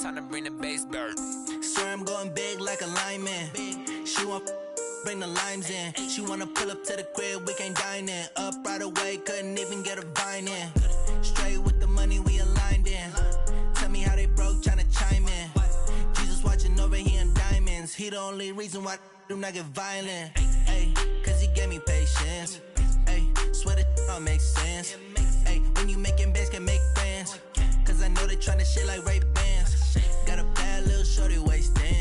time to bring the bass bird. Swear I'm going big like a lineman. She want bring the limes in. She wanna pull up to the crib, we can't dine in. Up right away, couldn't even get a vine in. Straight with the money we aligned in. Tell me how they broke, tryna chime in. Jesus watching over here in diamonds. He the only reason why I do not get violent. Ay, cause he gave me patience. Ay, swear that all makes sense. Ay, when you making bands, can make friends. Cause I know they tryna shit like Ray-Bans. Got a bad little shorty wasting.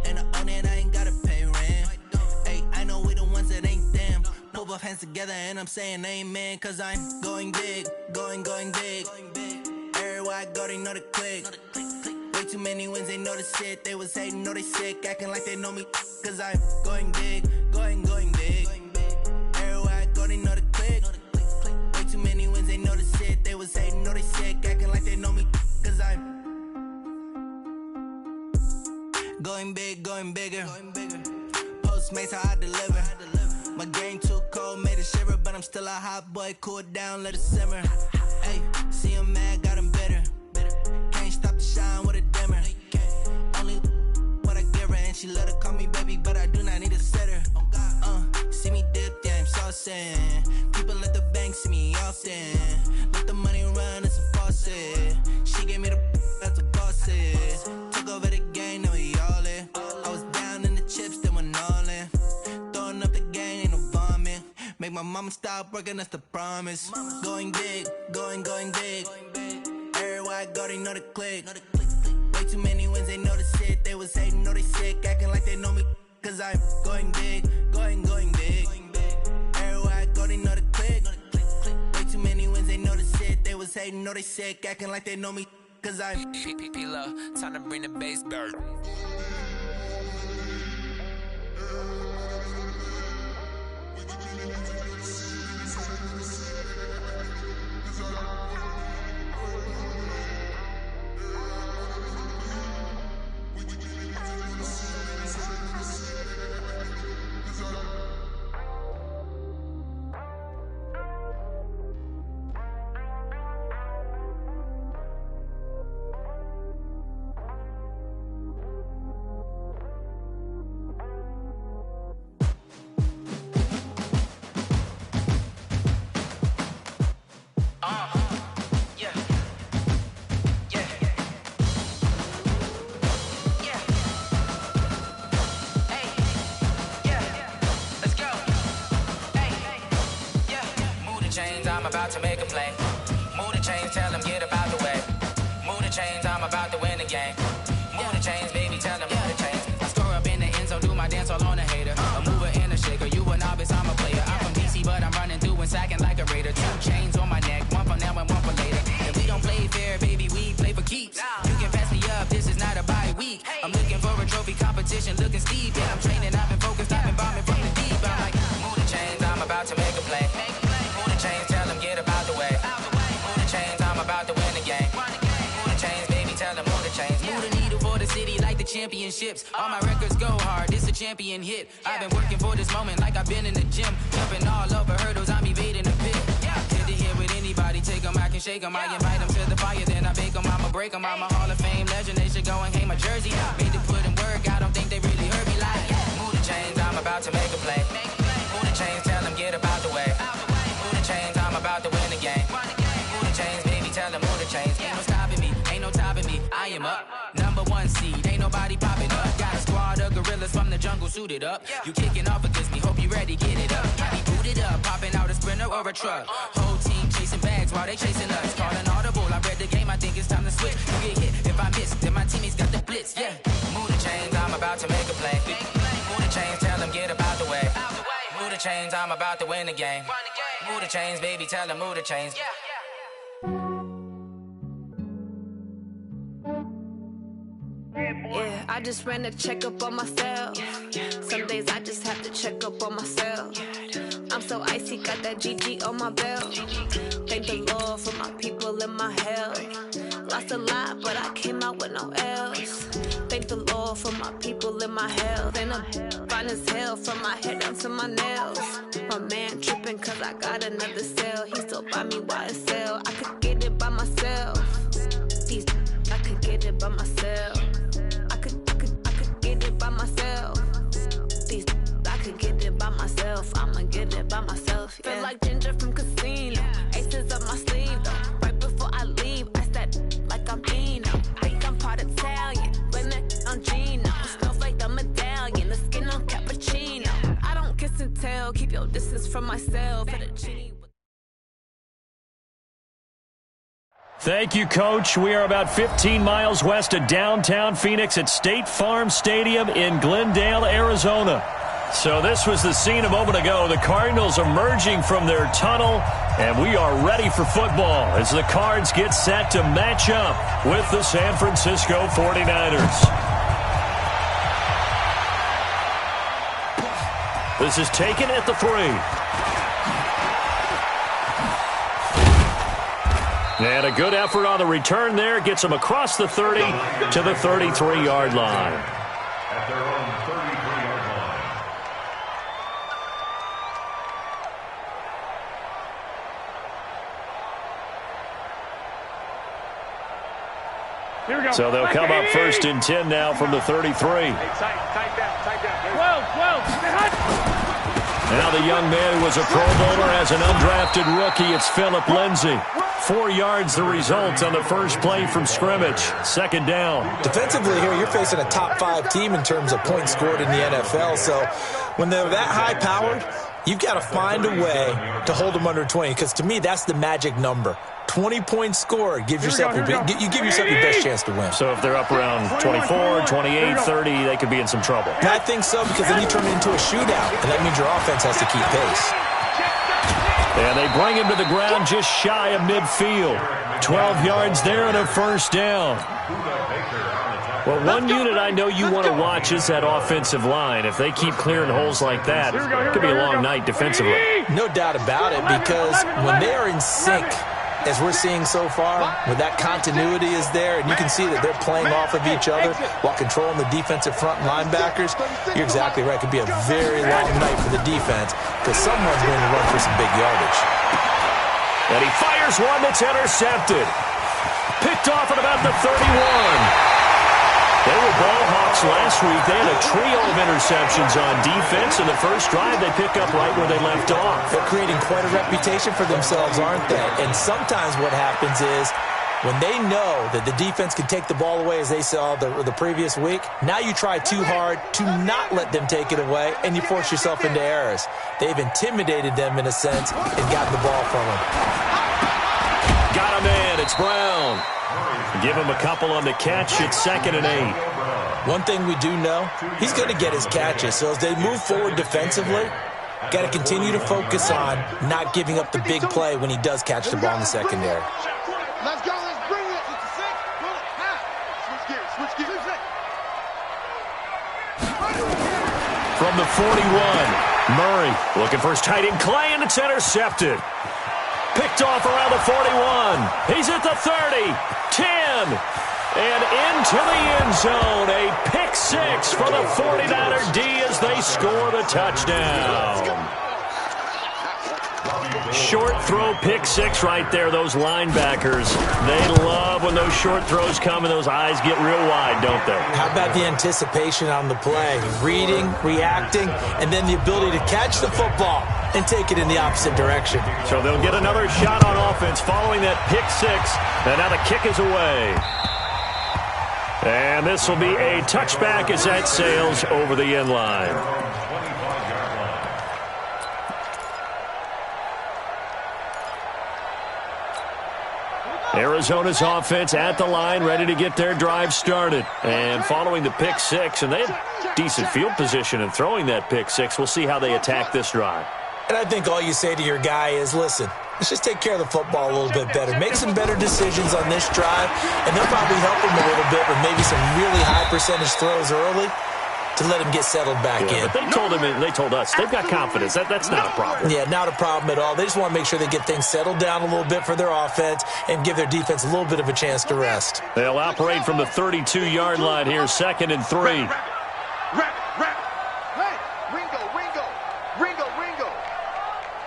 And I own it, I ain't gotta pay rent. Ay, I know we the ones that ain't them. Pull both hands together and I'm saying amen. Cause I'm going big, going big. Everywhere I go, they know the click. Way too many wins, they know the shit. They was hating, know they sick, acting like they know me. Cause I'm going big, going big. Everywhere I go, they know the click. Way too many wins, they know the shit. They was hating, know they sick, acting like they know me. Cause I'm going big, going bigger. Postmates how I deliver. My game too cold, made it shiver. But I'm still a hot boy, cool it down, let it simmer. Ay, see him mad, got him bitter. Can't stop the shine with a dimmer. Only what I give her, and she let her call me baby, but I do not need a sitter. See me dip, yeah, I'm saucing. People at the bank see me often. Let the money run, it's a faucet. She gave me the that's a boss it. Took over the game, now we all in. I was down in the chips, then went all in. Throwing up the game, ain't no vomit. Make my mama stop working, that's the promise. Going big, going big. Everywhere I go, they know the click. Way too many wins, they know the shit. They was hating, know they sick, acting like they know me. Cause I'm going big, going big. Everywhere I go, they know the click. Way too many wins, they know the shit. They was hating, know they sick, acting like they know me. Cause I'm P-P-P-Love, time to bring the bass bird. I'm about to make a play. Move the chains, tell them get about the way. Move the chains, I'm about to win the game. Move the chains, baby, tell them move the chains. I score up in the end zone, do my dance all on a hater. A mover and a shaker, you a novice, I'm a player. I'm from DC, but I'm running through and sacking like a raider. 2 chains on my neck, one for now and one for later. If we don't play fair, baby, we play for keeps. You can pass me up, this is not a bye week. I'm looking for a trophy competition, looking steep. Yeah, I'm training, I've been focused, I've been bombing from the deep. I'm like, move the chains, I'm about to make a play. Move the chains, tell them get about the way. Move the chains, I'm about to win the game. Move the chains, baby, tell them move the chains. Move the needle for the city like the championships. All my records go hard, this a champion hit. I've been working for this moment like I've been in the gym. Jumping all over hurdles, I'm evading the pit. Hit to hit with anybody, take them, I can shake them. I invite them to the fire, then I bake them, I'ma break them. I'm a Hall of Fame legend, they should go and hang my jersey. Made to put in work, I don't think they really heard me like. Move the chains, I'm about to make a play. Move the chains, tell them get about the way. Move the chains, I'm about to win the game. Move the chains, baby, tell them move the chains. Ain't no stopping me, ain't no topping me, I am up. #1 seed, ain't nobody popping up. Got a squad of gorillas from the jungle suited up. You kicking off against me, hope you ready, get it up. I be booted up, popping out a sprinter or a truck. Whole team chasing bags while they chasing us. Calling audible, I read the game, I think it's time to switch. You get hit, if I miss, then my teammates got the blitz, yeah. Move the chains, I'm about to make a play. Move the chains, tell them get about the way. Move the chains, I'm about to win the game. Move the chains, baby, tell them move the chains. Yeah, I just ran a checkup on myself. Some days I just have to check up on myself. I'm so icy, got that GG on my belt. Thank the Lord for my people and my health. Lost a lot, but I came out with no L's. Thank the Lord for my people and my health. And I'm fine as hell from my head down to my nails. My man tripping cause I got another cell. He still buy me YSL. I could get it by myself. These I could get get it by myself. I could get it by myself. I could get it by myself. I'ma get it by myself. Yeah. Feel like Ginger from Casino. Aces up my sleeve though. Right before I leave, I said like I'm Dino. Think I'm part Italian, blame that on Gino. Smells like the medallion, the skin on cappuccino. I don't kiss and tell, keep your distance from myself. Thank you, Coach. We are about 15 miles west of downtown Phoenix at State Farm Stadium in Glendale, Arizona. So this was the scene a moment ago. The Cardinals emerging from their tunnel, and we are ready for football as the Cards get set to match up with the San Francisco 49ers. This is taken at the 3. And a good effort on the return there. Gets them across the 30 to the 33-yard line. At their own 33-yard line. Here we go. So they'll come up first and 10 now from the 33. Hey, tight down. 12. Now the young man who was a Pro Bowler as an undrafted rookie, it's Phillip Lindsay. 4 yards the result on the first play from scrimmage. Second down. Defensively here, you're facing a top-5 team in terms of points scored in the NFL. So when they're that high-powered, you've got to find a way to hold them under 20. Because to me, that's the magic number. 20 points scored gives yourself you give yourself your best chance to win. So if they're up around 24, 28, 30, they could be in some trouble. And I think so, because then you turn it into a shootout, and that means your offense has to keep pace. And they bring him to the ground just shy of midfield. 12 yards there and a first down. Well, one unit I know you want to watch is that offensive line. If they keep clearing holes like that, it could be a long night defensively. No doubt about it, because when they are in sync, as we're seeing so far, when that continuity is there, and you can see that they're playing off of each other while controlling the defensive front linebackers, you're exactly right. It could be a very long night for the defense because someone's going to run for some big yardage. And he fires one that's intercepted. Picked off at about the 31. They were ball hawks last week. They had a trio of interceptions on defense. In the first drive, they pick up right where they left off. They're creating quite a reputation for themselves, aren't they? And sometimes what happens is when they know that the defense can take the ball away, as they saw the previous week, now you try too hard to not let them take it away, and you force yourself into errors. They've intimidated them in a sense and gotten the ball from them. Got a man. It's Brown. Give him a couple on the catch. It's 2nd and 8. One thing we do know, he's going to get his catches. So as they move forward defensively, got to continue to focus on not giving up the big play when he does catch the ball in the secondary. Let's go. Let's bring it. It's a 6. Switch gears. Switch gears. From the 41, Murray looking for his tight end Clay, and it's intercepted. Picked off around the 41. He's at the 30, 10, and into the end zone. A pick 6 for the 49er D as they score the touchdown. Short throw, pick 6 right there. Those linebackers, they love when those short throws come and those eyes get real wide, don't they? How about the anticipation on the play? Reading, reacting, and then the ability to catch the football and take it in the opposite direction. So they'll get another shot on offense following that pick 6, and now the kick is away. And this will be a touchback as that sails over the end line. Arizona's offense at the line, ready to get their drive started. And following the pick 6, and they had decent field position in throwing that pick 6. We'll see how they attack this drive. And I think all you say to your guy is, listen, let's just take care of the football a little bit better. Make some better decisions on this drive, and they'll probably help him a little bit with maybe some really high percentage throws early to let him get settled back in. But they told us they've got confidence. That's not a problem. Yeah, not a problem at all. They just want to make sure they get things settled down a little bit for their offense and give their defense a little bit of a chance to rest. They'll operate from the 32-yard line here, 2nd and 3. Hey, Ringo.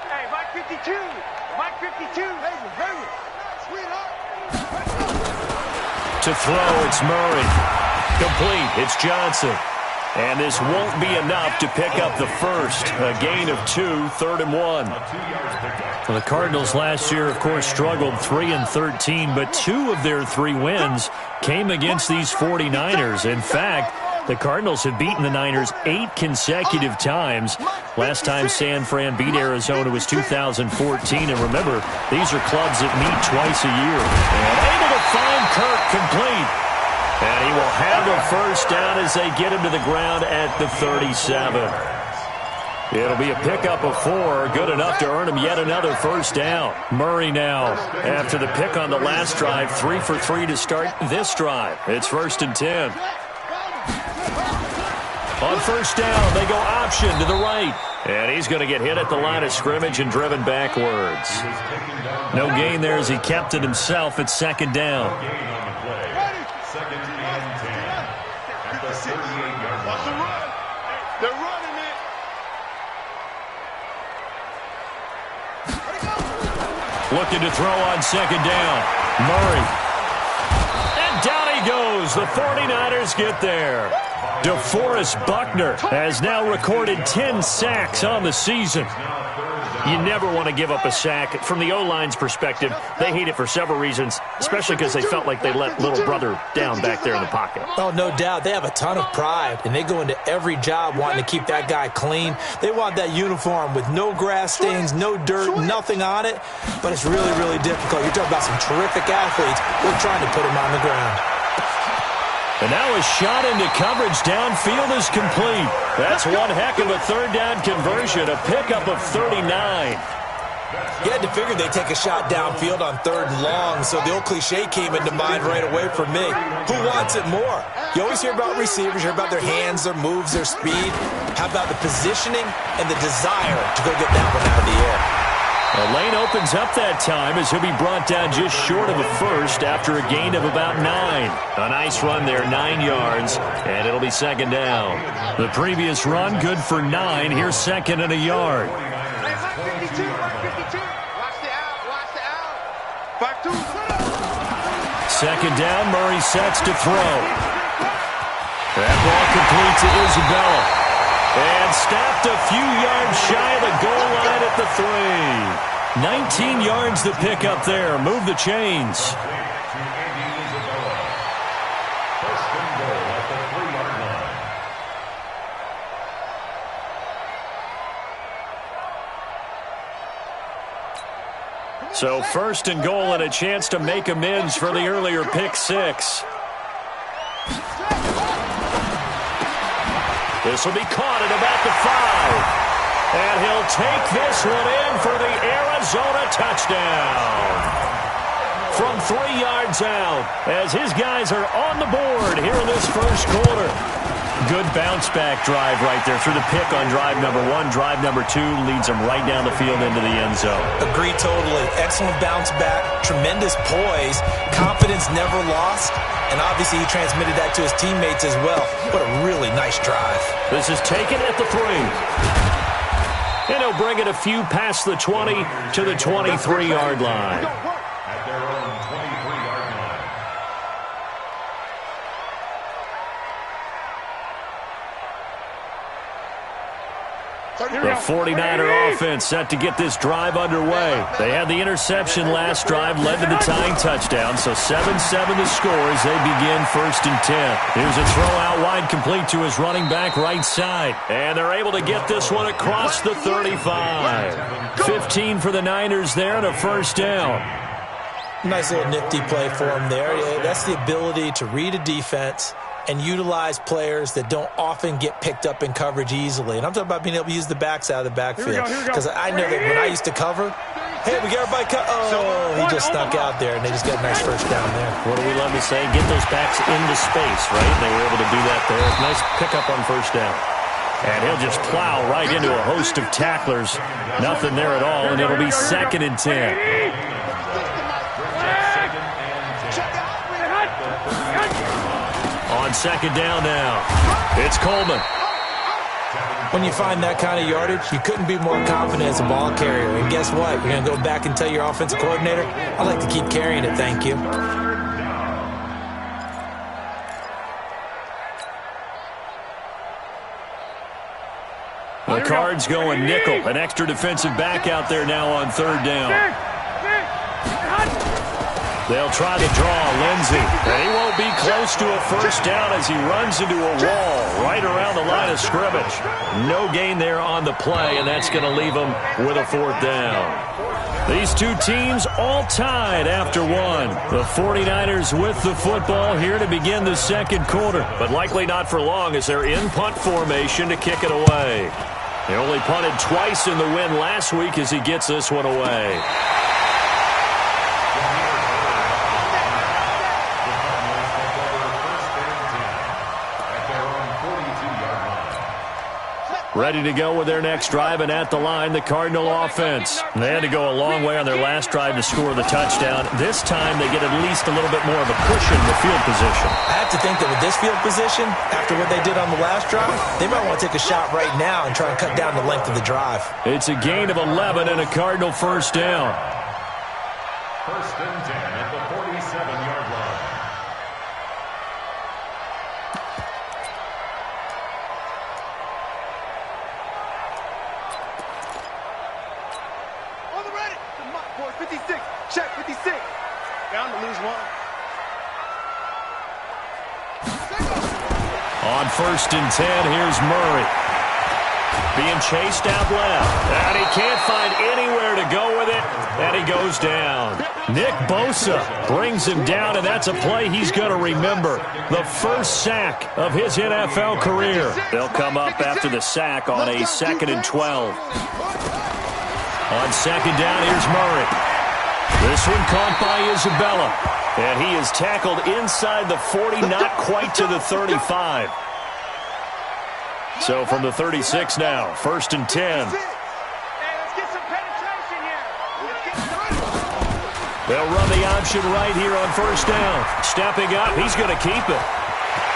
Hey, Mike 52. Hey, sweetheart. To throw, it's Murray. Complete, it's Johnson. And this won't be enough to pick up the first. A gain of 2, 3rd and 1. Well, the Cardinals last year, of course, struggled 3-13, but 2 of their 3 wins came against these 49ers. In fact, the Cardinals have beaten the Niners 8 consecutive times. Last time San Fran beat Arizona was 2014. And remember, these are clubs that meet twice a year. And able to find Kirk complete. And he will have a first down as they get him to the ground at the 37. It'll be a pickup of 4, good enough to earn him yet another first down. Murray now, after the pick on the last drive, 3 for 3 to start this drive. It's 1st and 10. On first down, they go option to the right. And he's going to get hit at the line of scrimmage and driven backwards. No gain there as he kept it himself at 2nd down. They're running it. Looking to throw on 2nd down. Murray. And down he goes. The 49ers get there. DeForest Buckner has now recorded 10 sacks on the season. You never want to give up a sack. From the O-line's perspective, they hate it for several reasons, especially because they felt like they let little brother down back there in the pocket. Oh, no doubt. They have a ton of pride, and they go into every job wanting to keep that guy clean. They want that uniform with no grass stains, no dirt, nothing on it. But it's really, really difficult. You're talking about some terrific athletes. We're trying to put him on the ground. And now a shot into coverage downfield is complete. That's one heck of a 3rd down conversion, a pickup of 39. You had to figure they'd take a shot downfield on 3rd and long, so the old cliche came into mind right away for me. Who wants it more? You always hear about receivers, you hear about their hands, their moves, their speed. How about the positioning and the desire to go get that one out of the air? The lane opens up that time as he'll be brought down just short of a first after a gain of about 9. A nice run there, 9 yards, and it'll be 2nd down. The previous run, good for 9. Here's 2nd and a yard. Watch the out. Watch the out. Back 2. 2nd down, Murray sets to throw. That ball complete to Isabella. And stopped a few yards shy of the goal line at the 3. 19 yards to pick up there. Move the chains. So 1st and goal and a chance to make amends for the earlier pick 6. This will be caught at about the 5. And he'll take this one in for the Arizona touchdown. From 3 yards out, as his guys are on the board here in this first quarter. Good bounce-back drive right there through the pick on drive number 1. Drive number 2 leads them right down the field into the end zone. Agree totally. Excellent bounce-back, tremendous poise, confidence never lost, and obviously he transmitted that to his teammates as well. What a really nice drive. This is taken at the 3. And he'll bring it a few past the 20 to the 23-yard line. At their own 23-yard line. The 49er offense set to get this drive underway. They had the interception last drive, led to the tying touchdown, so 7-7 to score as they begin 1st and 10. Here's a throw out wide complete to his running back right side. And they're able to get this one across the 35. 15 for the Niners there and a first down. Nice little nifty play for him there. That's the ability to read a defense and utilize players that don't often get picked up in coverage easily. And I'm talking about being able to use the backs out of the backfield. Because I know that when I used to cover, hey, we got everybody he just snuck out there, and they just got a nice first down there. What do we love to say? Get those backs into space, right? They were able to do that there. Nice pickup on first down. And he'll just plow right into a host of tacklers. Nothing there at all, and it'll be 2nd and 10. On 2nd down now, it's Coleman. When you find that kind of yardage, you couldn't be more confident as a ball carrier. And guess what? You're going to go back and tell your offensive coordinator, I'd like to keep carrying it, thank you. The Cards going nickel. An extra defensive back out there now on third down. They'll try to draw Lindsey. And he won't be close to a first down as he runs into a wall right around the line of scrimmage. No gain there on the play, and that's going to leave him with a fourth down. These two teams all tied after one. The 49ers with the football here to begin the second quarter, but likely not for long as they're in punt formation to kick it away. He only punted twice in the win last week as he gets this one away. Ready to go with their next drive, and at the line, the Cardinal offense. They had to go a long way on their last drive to score the touchdown. This time, they get at least a little bit more of a cushion in the field position. I have to think that with this field position, after what they did on the last drive, they might want to take a shot right now and try and cut down the length of the drive. It's a gain of 11 and a Cardinal first down. First and 10 at the 47-yard line. On the ready. The mock boy, 56. Check 56. Down to lose one. On first and 10, here's Murray. Being chased out left. And he can't find anywhere to go with it. And he goes down. Nick Bosa brings him down, and that's a play he's going to remember. The first sack of his NFL career. They'll come up after the sack on a 2nd and 12. On second down, here's Murray. This one caught by Isabella. And he is tackled inside the 40, not quite to the 35. So from the 36 now, first and 10. They'll run the option right here on first down. Stepping up, he's going to keep it.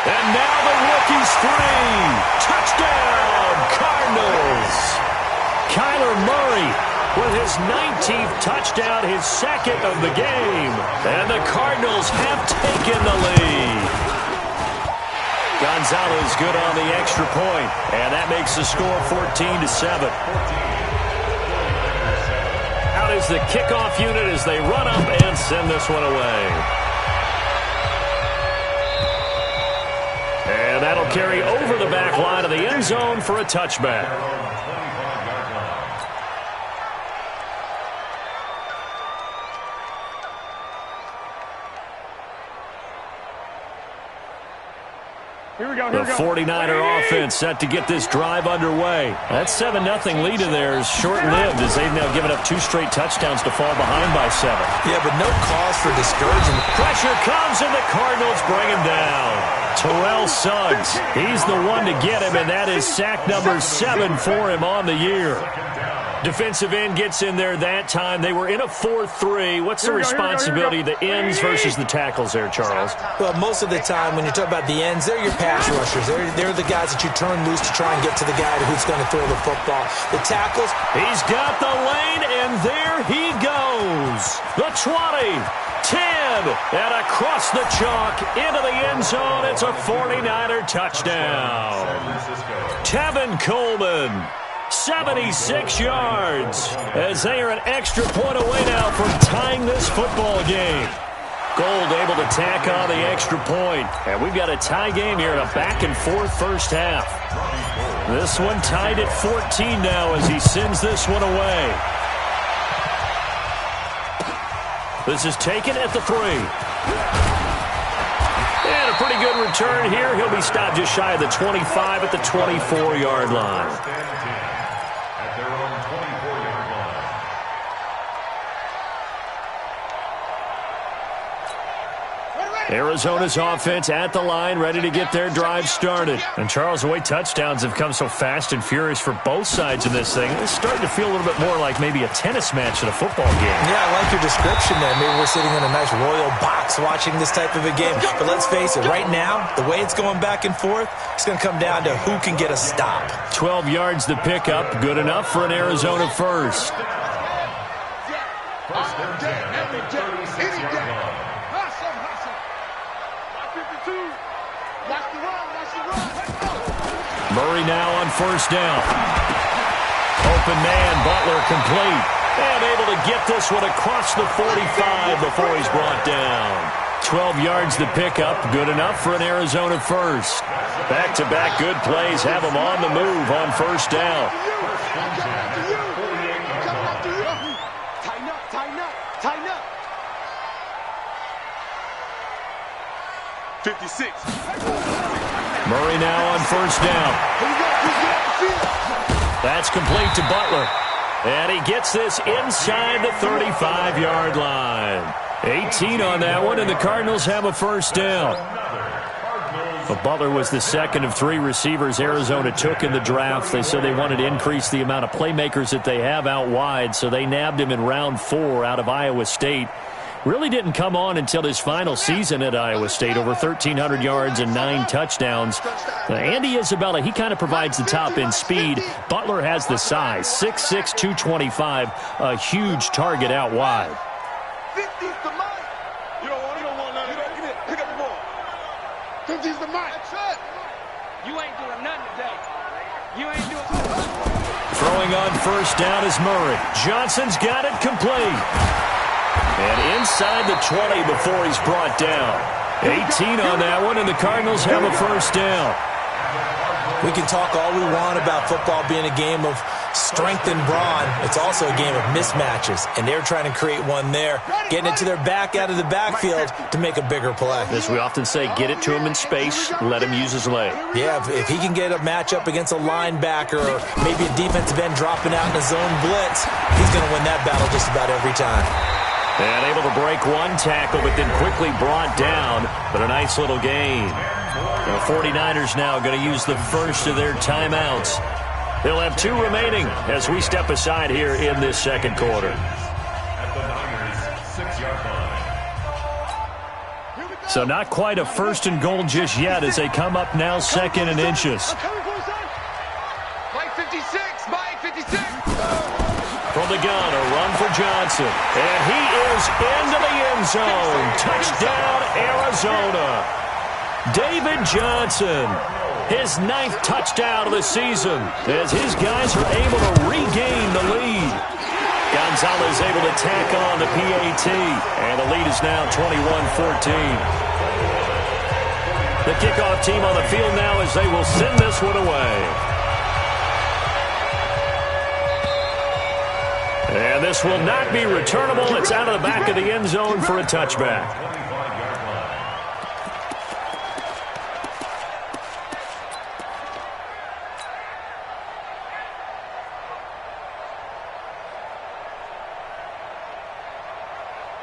And now the rookie's free. Touchdown, Cardinals. Kyler Murray with his 19th touchdown, his second of the game. And the Cardinals have taken the lead. Gonzalez good on the extra point, and that makes the score 14-7. Out is the kickoff unit as they run up and send this one away. And that'll carry over the back line of the end zone for a touchback. The 49er offense set to get this drive underway. That 7-0 lead of theirs short-lived as they've now given up 2 straight touchdowns to fall behind by 7. Yeah, but no cause for discouragement. Pressure comes and the Cardinals bring him down. Terrell Suggs, he's the one to get him, and that is sack number 7 for him on the year. Defensive end gets in there that time. They were in a 4-3. What's the responsibility of the ends versus the tackles there, Charles? Well, most of the time when you talk about the ends, they're your pass rushers. They're the guys that you turn loose to try and get to the guy who's going to throw the football. The tackles. He's got the lane, and there he goes. The 20, 10, and across the chalk into the end zone. It's a 49er touchdown. Tevin Coleman. 76 yards as they are an extra point away now from tying this football game. Gold able to tack on the extra point. And we've got a tie game here in a back-and-forth first half. This one tied at 14 now as he sends this one away. This is taken at the 3. And a pretty good return here. He'll be stopped just shy of the 25 at the 24-yard line. Arizona's offense at the line, ready to get their drive started. And Charles, the way touchdowns have come so fast and furious for both sides in this thing, it's starting to feel a little bit more like maybe a tennis match than a football game. Yeah, I like your description there. Maybe we're sitting in a nice royal box watching this type of a game. But let's face it, right now, the way it's going back and forth, it's going to come down to who can get a stop. 12 yards to pick up, good enough for an Arizona first. First and 10 at the 36-yard line. Murray now on first down. open man. Butler complete. And able to get this one across the 45 before he's brought down. 12 yards to pick up. Good enough for an Arizona first. Back-to-back good plays have them on the move on first down. Tighten up. 56. Murray now on first down. That's complete to Butler. And he gets this inside the 35-yard line. 18 on that one, and the Cardinals have a first down. But Butler was the second of 3 receivers Arizona took in the draft. They said they wanted to increase the amount of playmakers that they have out wide, so they nabbed him in round 4 out of Iowa State. Really didn't come on until his final season at Iowa State, over 1,300 yards and 9 touchdowns. Andy Isabella, he kind of provides the top-end speed. Butler has the size, 6'6", 225, a huge target out wide. 50's the mic. You don't want none of that. Get it. Pick up the ball. 50's the mic. That's it. You ain't doing nothing today. You ain't doing nothing. Throwing on first down is Murray. Johnson's got it complete. And inside the 20 before he's brought down. 18 on that one, and the Cardinals have a first down. We can talk all we want about football being a game of strength and brawn. It's also a game of mismatches, and they're trying to create one there, getting it to their back out of the backfield to make a bigger play. As we often say, get it to him in space, let him use his leg. Yeah, if he can get a matchup against a linebacker or maybe a defensive end dropping out in a zone blitz, he's going to win that battle just about every time. And able to break one tackle, but then quickly brought down. But a nice little gain. The 49ers now going to use the first of their timeouts. They'll have 2 remaining as we step aside here in this second quarter. At the Niners' 6-yard line. So not quite a first and goal just yet as they come up now second and inches. Mike 56. Mike 56. From the gun, a run for Johnson. And he is into the end zone. Touchdown, Arizona. David Johnson, his 9th touchdown of the season as his guys are able to regain the lead. Gonzalez able to tack on the PAT, and the lead is now 21-14. The kickoff team on the field now as they will send this one away. And this will not be returnable. It's out of the back of the end zone for a touchback.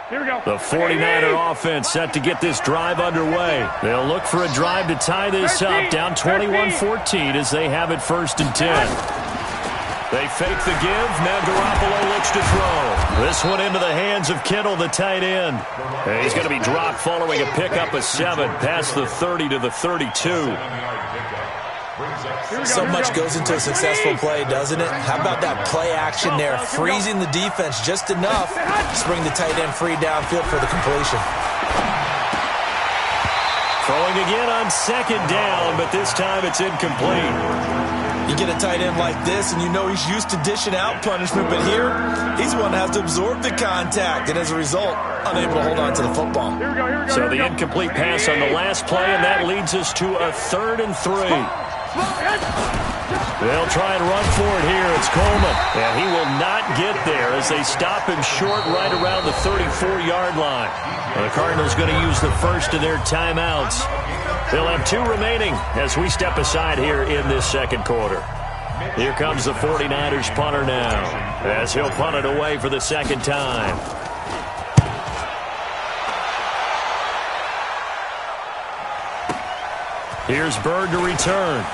Here we go. The 49er offense set to get this drive underway. They'll look for a drive to tie this up, down 21-14 as they have it first and 10. They fake the give. Now Garoppolo looks to throw. This one into the hands of Kittle, the tight end. And he's going to be dropped following a pickup of 7 past the 30 to the 32. So much goes into a successful play, doesn't it? How about that play action there, freezing the defense just enough to bring the tight end free downfield for the completion. Throwing again on second down, but this time it's incomplete. You get a tight end like this, and you know he's used to dishing out punishment, but here, he's one that has to absorb the contact, and as a result, unable to hold on to the football. So the incomplete pass on the last play, and that leads us to a 3rd and 3. They'll try and run for it here. It's Coleman, and he will not get there as they stop him short right around the 34-yard line. The Cardinals going to use the first of their timeouts. They'll have 2 remaining as we step aside here in this second quarter. Here comes the 49ers punter now as he'll punt it away for the second time. Here's Bird to return.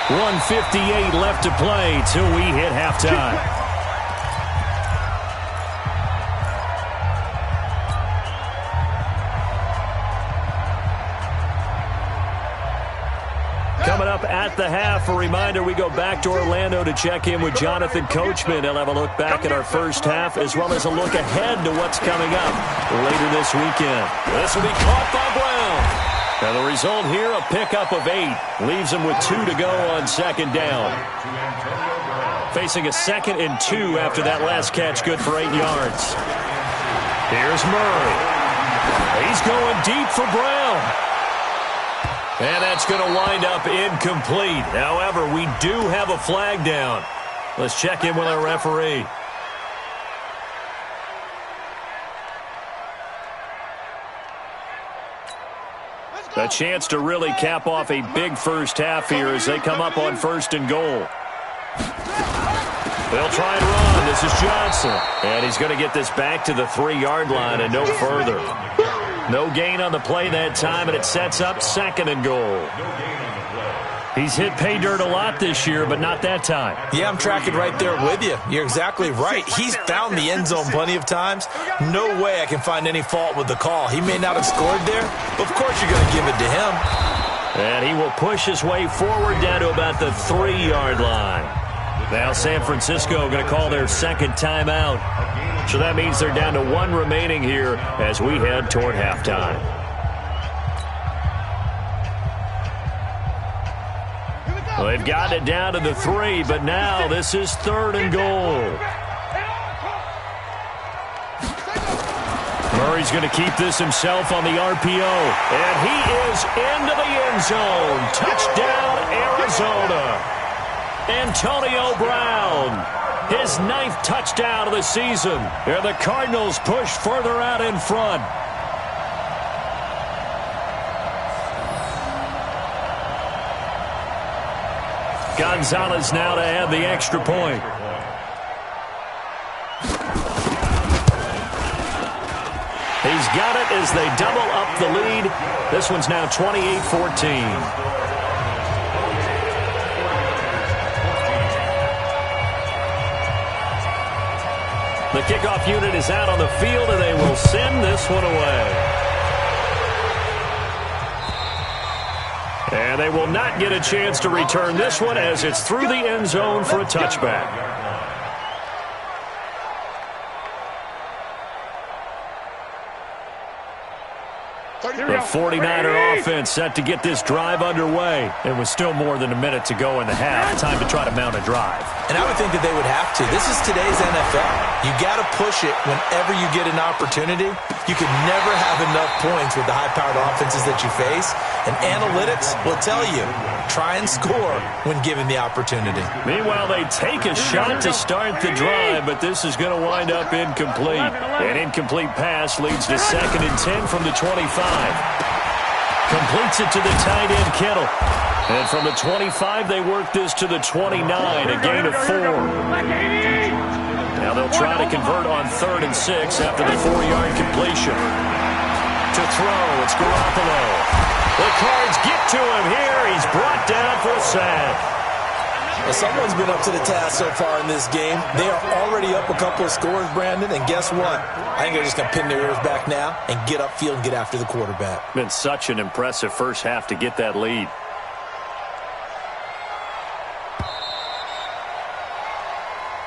1:58 left to play till we hit halftime. Coming up at the half, a reminder, we go back to Orlando to check in with Jonathan Coachman. He'll have a look back at our first half as well as a look ahead to what's coming up later this weekend. This will be caught by Brown. And the result here, a pickup of 8. Leaves him with 2 to go on second down. Facing a 2nd and 2 after that last catch, good for 8 yards. Here's Murray. He's going deep for Brown. And that's going to wind up incomplete. However, we do have a flag down. Let's check in with our referee. A chance to really cap off a big first half here as they come up on 1st and goal. They'll try and run. This is Johnson. And he's going to get this back to the 3-yard line and no further. No gain on the play that time, and it sets up 2nd and goal. He's hit pay dirt a lot this year, but not that time. Yeah, I'm tracking right there with you. You're exactly right. He's found the end zone plenty of times. No way I can find any fault with the call. He may not have scored there, but of course you're going to give it to him. And he will push his way forward down to about the 3-yard line. Now San Francisco going to call their 2nd timeout. So that means they're down to 1 remaining here as we head toward halftime. Well, they've gotten it down to the 3, but now this is 3rd and goal. Murray's going to keep this himself on the RPO. And he is into the end zone. Touchdown, Arizona. Antonio Brown, his 9th touchdown of the season. And the Cardinals push further out in front. Gonzalez now to add the extra point. He's got it as they double up the lead. This one's now 28-14. The kickoff unit is out on the field, and they will send this one away. And they will not get a chance to return this one as it's through the end zone for a touchback. The 49er offense set to get this drive underway. It was still more than a minute to go in the half. Time to try to mount a drive. And I would think that they would have to. This is today's NFL. You got to push it whenever you get an opportunity. You can never have enough points with the high-powered offenses that you face. And analytics will tell you, try and score when given the opportunity. Meanwhile, they take a shot to start the drive, but this is going to wind up incomplete. An incomplete pass leads to 2nd and 10 from the 25. Completes it to the tight end, Kittle. And from the 25, they work this to the 29, a gain of 4. Now they'll try to convert on 3rd and 6 after the 4-yard completion. To throw, it's Garoppolo. The Cards get to him here. He's brought down for a sack. Well, someone's been up to the task so far in this game. They are already up a couple of scores, Brandon, and guess what? I think they're just going to pin their ears back now and get upfield and get after the quarterback. Been such an impressive first half to get that lead.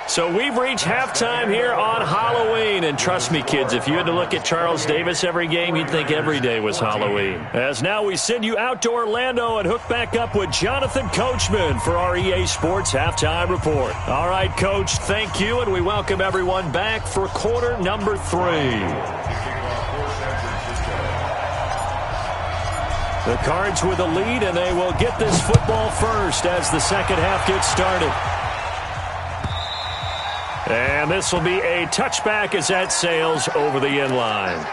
So we've reached halftime here on Halloween. And trust me, kids, if you had to look at Charles Davis every game, you'd think every day was Halloween. As now we send you out to Orlando and hook back up with Jonathan Coachman for our EA Sports Halftime Report. All right, Coach, thank you, and we welcome everyone back for quarter number 3. The Cards with a lead, and they will get this football first as the second half gets started. And this will be a touchback as that sails over the end line.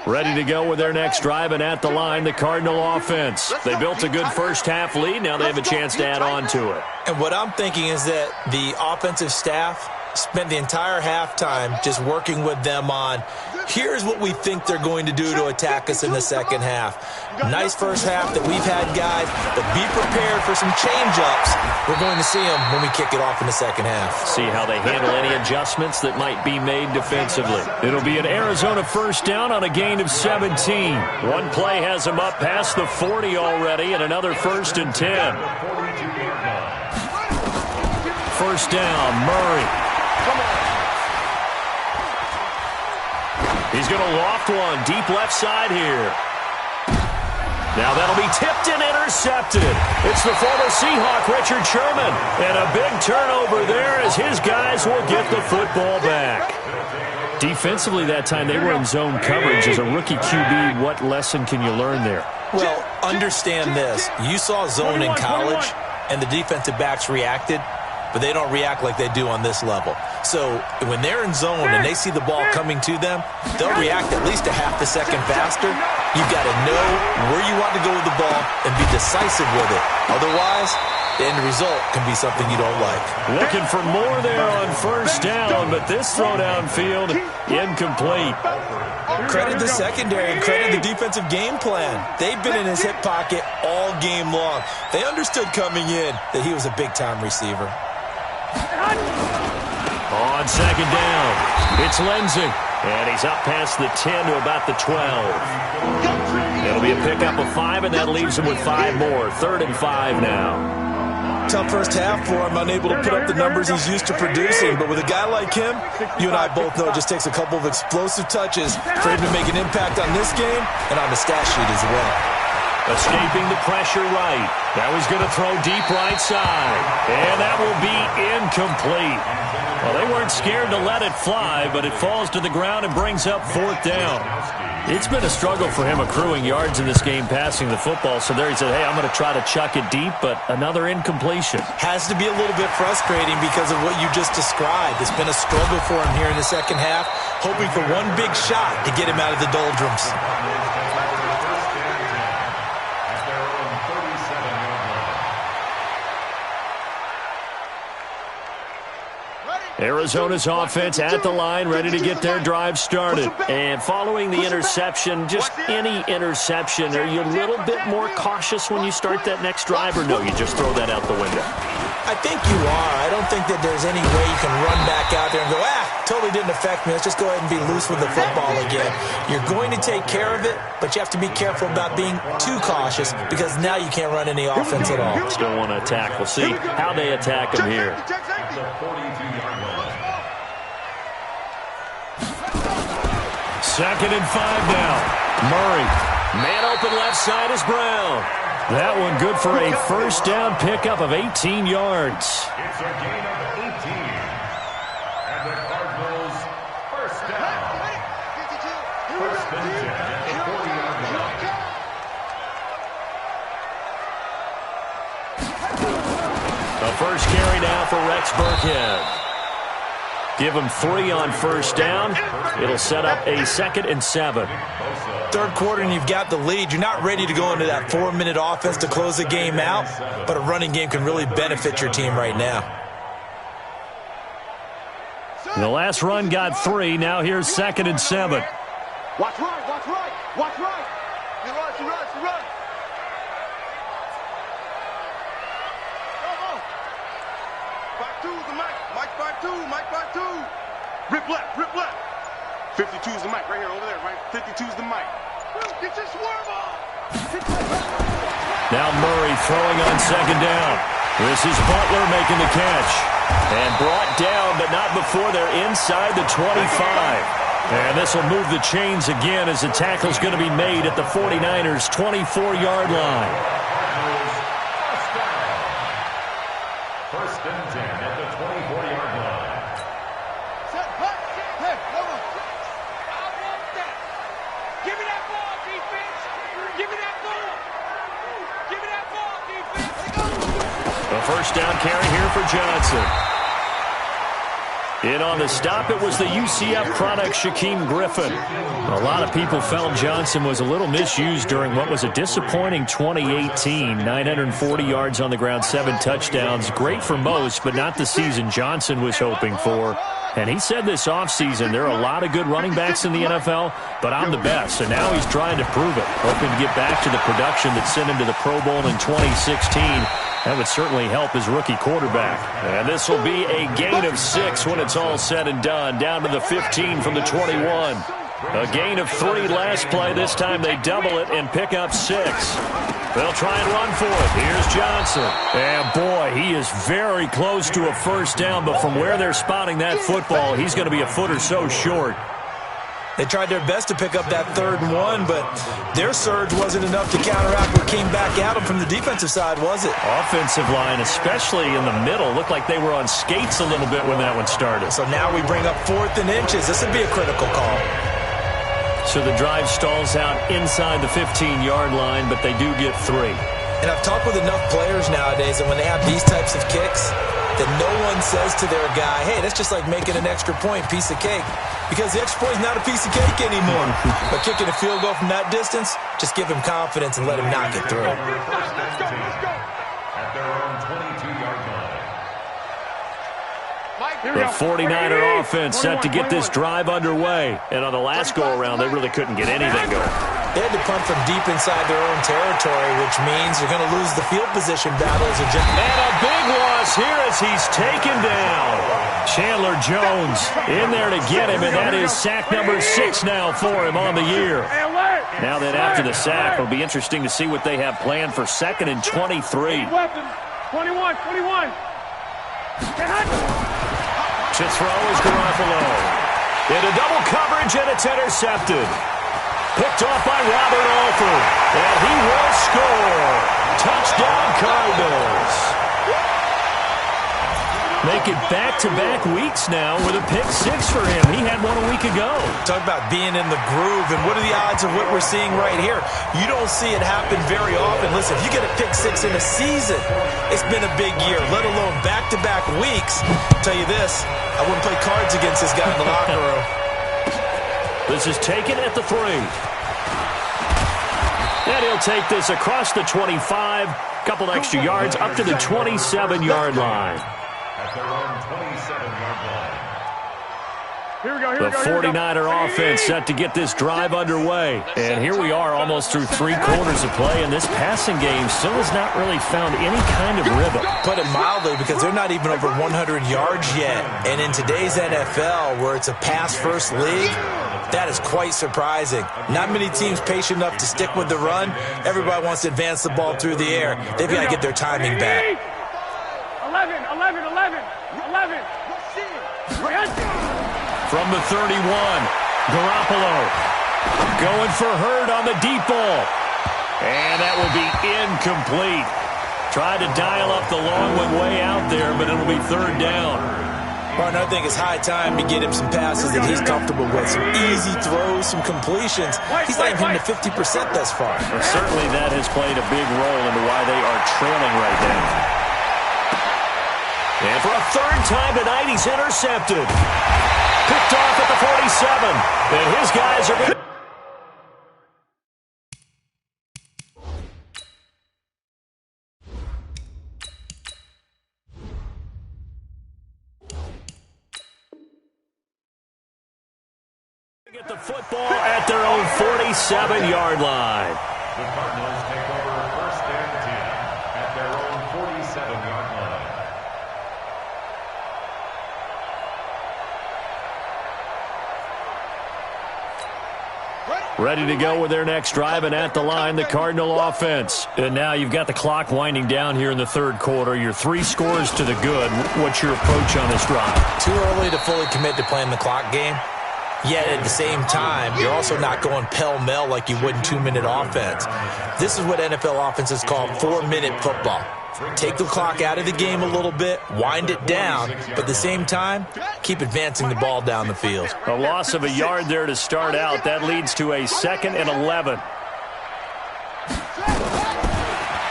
Ready to go with their next drive, and at the line, the Cardinal offense. They built a good first half lead. Now they have a chance to add on to it. And what I'm thinking is that the offensive staff spent the entire halftime just working with them on, here's what we think they're going to do to attack us in the second half. Nice first half that we've had, guys, but be prepared for some change-ups. We're going to see them when we kick it off in the second half. See how they handle any adjustments that might be made defensively. It'll be an Arizona first down on a gain of 17. One play has them up past the 40 already, and another 1st and 10. First down, Murray. He's going to loft one deep left side here. Now that'll be tipped and intercepted. It's the former Seahawk, Richard Sherman. And a big turnover there as his guys will get the football back. Defensively that time, they were in zone coverage. As a rookie QB, what lesson can you learn there? Well, understand this. You saw zone in college, and the defensive backs reacted, but they don't react like they do on this level. So when they're in zone and they see the ball coming to them, they'll react at least a half a second faster. You've got to know where you want to go with the ball and be decisive with it. Otherwise, the end result can be something you don't like. Looking for more there on first down, but this throw downfield incomplete. Credit the secondary and credit the defensive game plan. They've been in his hip pocket all game long. They understood coming in that he was a big-time receiver. On second down, it's Lindsey, and he's up past the 10 to about the 12. It'll be a pickup of 5, and that leaves him with 5 more. 3rd and 5 now. Tough first half for him, unable to put up the numbers he's used to producing. But with a guy like him, you and I both know it just takes a couple of explosive touches for him to make an impact on this game and on the stat sheet as well. Escaping the pressure right. Now he's going to throw deep right side. And that will be incomplete. Well, they weren't scared to let it fly, but it falls to the ground and brings up 4th down. It's been a struggle for him accruing yards in this game passing the football. So there he said, hey, I'm going to try to chuck it deep, but another incompletion. Has to be a little bit frustrating because of what you just described. It's been a struggle for him here in the second half, hoping for one big shot to get him out of the doldrums. Arizona's offense at the line, ready to get their drive started. And following the interception, just any interception, are you a little bit more cautious when you start that next drive, or no, you just throw that out the window? I think you are. I don't think that there's any way you can run back out there and go, totally didn't affect me. Let's just go ahead and be loose with the football again. You're going to take care of it, but you have to be careful about being too cautious because now you can't run any offense at all. Still want to attack. We'll see how they attack him here. Second and 5 now. Murray. Man open left side is Brown. That one good for a first down pickup of 18 yards. It's a gain of 18. And the Cardinals first down. First and 10 at the 40-yard line. The first carry now for Rex Burkhead. Give him 3 on first down. It'll set up a 2nd and 7. Third quarter and you've got the lead. You're not ready to go into that 4-minute offense to close the game out, but a running game can really benefit your team right now. The last run got 3. Now here's 2nd and 7. Watch right, watch right, watch right. You run. Mike 5-2. Rip left. 52's the mic right here, over there, right? 52's the mic. Get your swerve on. Now Murray throwing on second down. This is Butler making the catch. And brought down, but not before they're inside the 25. And this will move the chains again as the tackle's going to be made at the 49ers' 24-yard line. First and 10 at the 24-yard line. Give me that ball, defense. Give me that ball. Give me that ball, defense. A first down carry here for Johnson. In on the stop, it was the UCF product, Shaquem Griffin. A lot of people felt Johnson was a little misused during what was a disappointing 2018. 940 yards on the ground, 7 touchdowns. Great for most, but not the season Johnson was hoping for. And he said this offseason, there are a lot of good running backs in the NFL, but I'm the best. And now he's trying to prove it, hoping to get back to the production that sent him to the Pro Bowl in 2016. That would certainly help his rookie quarterback. And this will be a gain of 6 when it's all said and done. Down to the 15 from the 21. A gain of 3 last play. This time they double it and pick up 6. They'll try and run for it. Here's Johnson. And boy, he is very close to a first down, but from where they're spotting that football, he's going to be a foot or so short. They tried their best to pick up that 3rd and 1, but their surge wasn't enough to counteract what came back at them from the defensive side, was it? Offensive line, especially in the middle, looked like they were on skates a little bit when that one started. So now we bring up 4th and inches. This would be a critical call. So the drive stalls out inside the 15-yard line, but they do get 3. And I've talked with enough players nowadays that when they have these types of kicks, that no one says to their guy, hey, that's just like making an extra point, piece of cake. Because the extra point is not a piece of cake anymore. But kicking a field goal from that distance, just give him confidence and let him knock it through. Let's go. At their own 22-yard line. The 49er offense set to get this drive underway. And on the last go-around, they really couldn't get anything going. They had to punt from deep inside their own territory, which means you're going to lose the field position battles. And a big loss here as he's taken down. Chandler Jones in there to get him, and that is sack number 6 now for him on the year. Now that after the sack, it'll be interesting to see what they have planned for 2nd and 23. 21. To throw is Garoppolo. Into double coverage, and it's intercepted. Picked off by Robert Alford. And he will score. Touchdown, Cardinals. Make it back-to-back weeks now with a pick 6 for him. He had one a week ago. Talk about being in the groove, and what are the odds of what we're seeing right here? You don't see it happen very often. Listen, if you get a pick 6 in a season, it's been a big year, let alone back-to-back weeks. I'll tell you this, I wouldn't play cards against this guy in the locker room. This is taken at the 3. And he'll take this across the 25, couple extra yards up to the 27-yard line. At their own 27-yard line. The 49er offense set to get this drive underway. And here we are almost through 3 quarters of play, and this passing game still has not really found any kind of rhythm. Put it mildly, because they're not even over 100 yards yet. And in today's NFL, where it's a pass-first league, that is quite surprising. Not many teams patient enough to stick with the run. Everybody wants to advance the ball through the air. They've got to get their timing back. 11. From the 31, Garoppolo going for Hurd on the deep ball. And that will be incomplete. Tried to dial up the long one way out there, but it'll be 3rd down. Martin, I think it's high time to get him some passes that he's comfortable with. Some easy throws, some completions. He's not even hitting the 50% thus far. Well, certainly that has played a big role into why they are trailing right now. And for a 3rd time tonight, he's intercepted. Picked off at the 47. And his guys are going to... get the football at their own 47-yard line. The Cardinals take over 1st and 10 at their own 47-yard line. Ready to go with their next drive, and at the line, the Cardinal offense. And now you've got the clock winding down here in the 3rd quarter. Your 3 scores to the good. What's your approach on this drive? Too early to fully commit to playing the clock game. Yet at the same time, you're also not going pell-mell like you would in 2-minute offense. This is what NFL offenses call 4-minute football. Take the clock out of the game a little bit, wind it down, but at the same time, keep advancing the ball down the field. A loss of a yard there to start out. That leads to a 2nd and 11.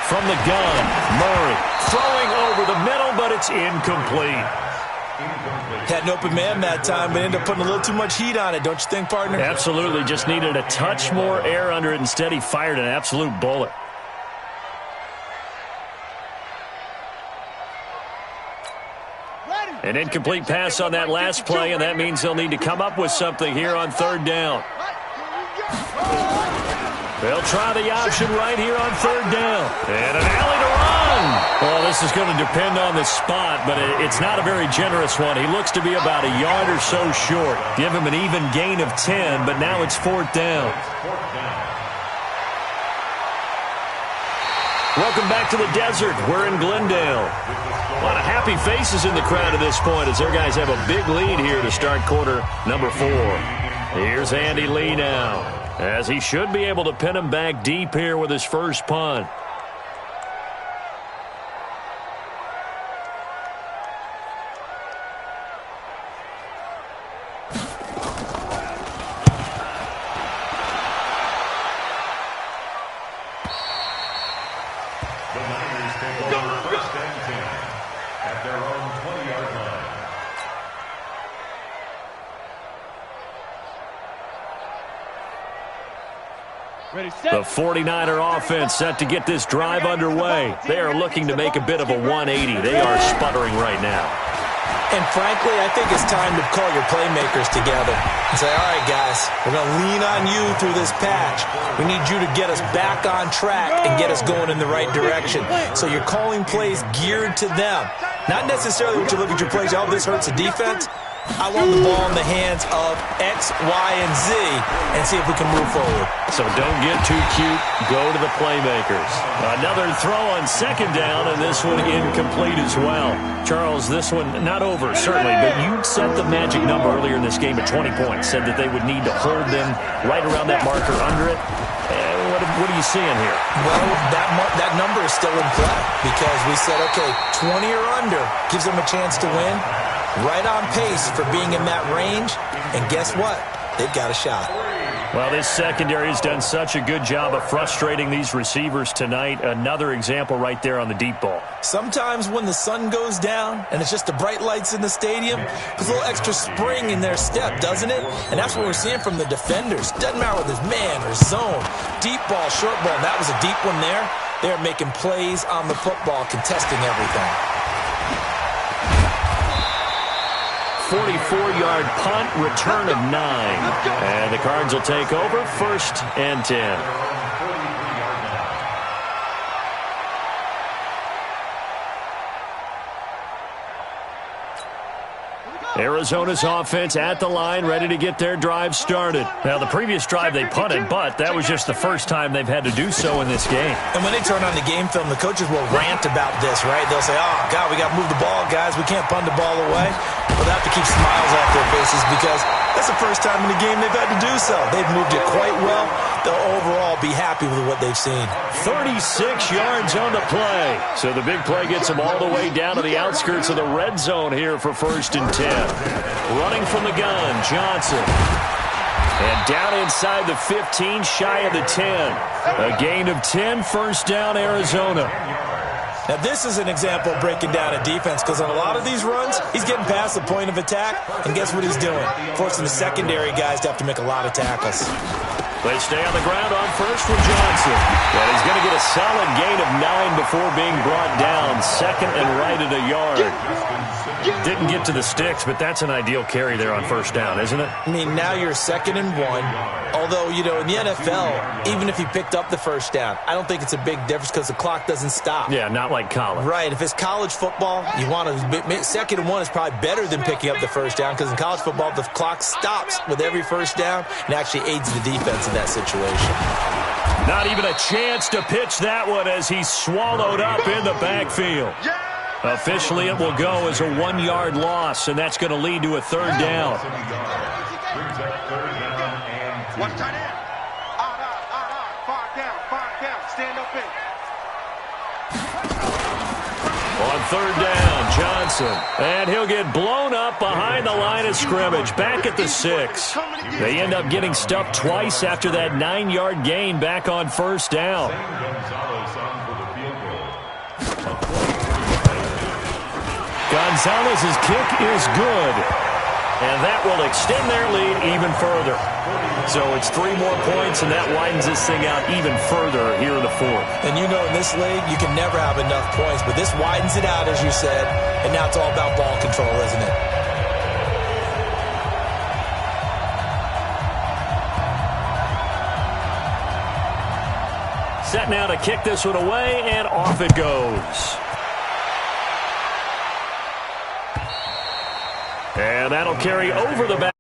From the gun, Murray throwing over the middle, but it's incomplete. Had an open man that time, but ended up putting a little too much heat on it, don't you think, partner? Absolutely. Just needed a touch more air under it. Instead, he fired an absolute bullet. An incomplete pass on that last play, and that means they'll need to come up with something here on 3rd down. They'll try the option right here on 3rd down. And an alley to run. Well, this is going to depend on the spot, but it's not a very generous one. He looks to be about a yard or so short. Give him an even gain of 10, but now it's 4th down. Welcome back to the desert. We're in Glendale. A lot of happy faces in the crowd at this point as their guys have a big lead here to start quarter number 4. Here's Andy Lee now, as he should be able to pin him back deep here with his first punt. The Niners take over first and 10 at their own 20-yard line. The 49er offense set to get this drive underway. They are looking to make a bit of a 180. They are sputtering right now. And frankly, I think it's time to call your playmakers together and say, all right, guys, we're going to lean on you through this patch. We need you to get us back on track and get us going in the right direction. So you're calling plays geared to them. Not necessarily when you look at your plays, oh, this hurts the defense. I want the ball in the hands of X, Y, and Z and see if we can move forward. So don't get too cute. Go to the playmakers. Another throw on second down, and this one incomplete as well. Charles, this one not over, certainly, but you set the magic number earlier in this game at 20 points, said that they would need to hold them right around that marker under it. What are you seeing here? Well, that number is still in play because we said, okay, 20 or under gives them a chance to win. Right on pace for being in that range, and guess what? They've got a shot. Well, this secondary has done such a good job of frustrating these receivers tonight. Another example right there on the deep ball. Sometimes when the sun goes down and it's just the bright lights in the stadium, there's a little extra spring in their step, doesn't it? And that's what we're seeing from the defenders. Doesn't matter whether it's man or zone. Deep ball, short ball, that was a deep one there. They're making plays on the football, contesting everything. 44-yard punt, return of 9. And the Cards will take over, first and 10. Arizona's offense at the line, ready to get their drive started. Now, the previous drive they punted, but that was just the first time they've had to do so in this game. And when they turn on the game film, the coaches will rant about this, right? They'll say, oh, God, we got to move the ball, guys. We can't punt the ball away. Well, they have to keep smiles off their faces because that's the first time in the game they've had to do so. They've moved it quite well. They'll overall be happy with what they've seen. 36 yards on the play. So the big play gets them all the way down to the outskirts of the red zone here for first and 10. Running from the gun, Johnson. And down inside the 15, shy of the 10. A gain of 10, first down, Arizona. Now, this is an example of breaking down a defense because on a lot of these runs, he's getting past the point of attack, and guess what he's doing? Forcing the secondary guys to have to make a lot of tackles. They stay on the ground on first with Johnson. And he's going to get a solid gain of 9 before being brought down. Second and right at a yard. Didn't get to the sticks, but that's an ideal carry there on first down, isn't it? I mean, now you're 2nd and 1. Although, you know, in the NFL, even if he picked up the first down, I don't think it's a big difference because the clock doesn't stop. Yeah, not like college. Right. If it's college football, you want to 2nd and 1 is probably better than picking up the first down because in college football, the clock stops with every first down and actually aids the defense in that situation. Not even a chance to pitch that one as he's swallowed up in the backfield. Officially, it will go as a 1-yard loss, and that's going to lead to a third down. Watch tight end. Far down. Stand up in. On third down, Johnson. And he'll get blown up behind the line of scrimmage, back at the 6. They end up getting stuffed twice after that 9-yard gain back on first down. Gonzalez's kick is good. And that will extend their lead even further. So it's 3 more points, and that widens this thing out even further here in the 4th. And you know in this league, you can never have enough points. But this widens it out, as you said. And now it's all about ball control, isn't it? Set now to kick this one away, and off it goes. And that'll carry over the back.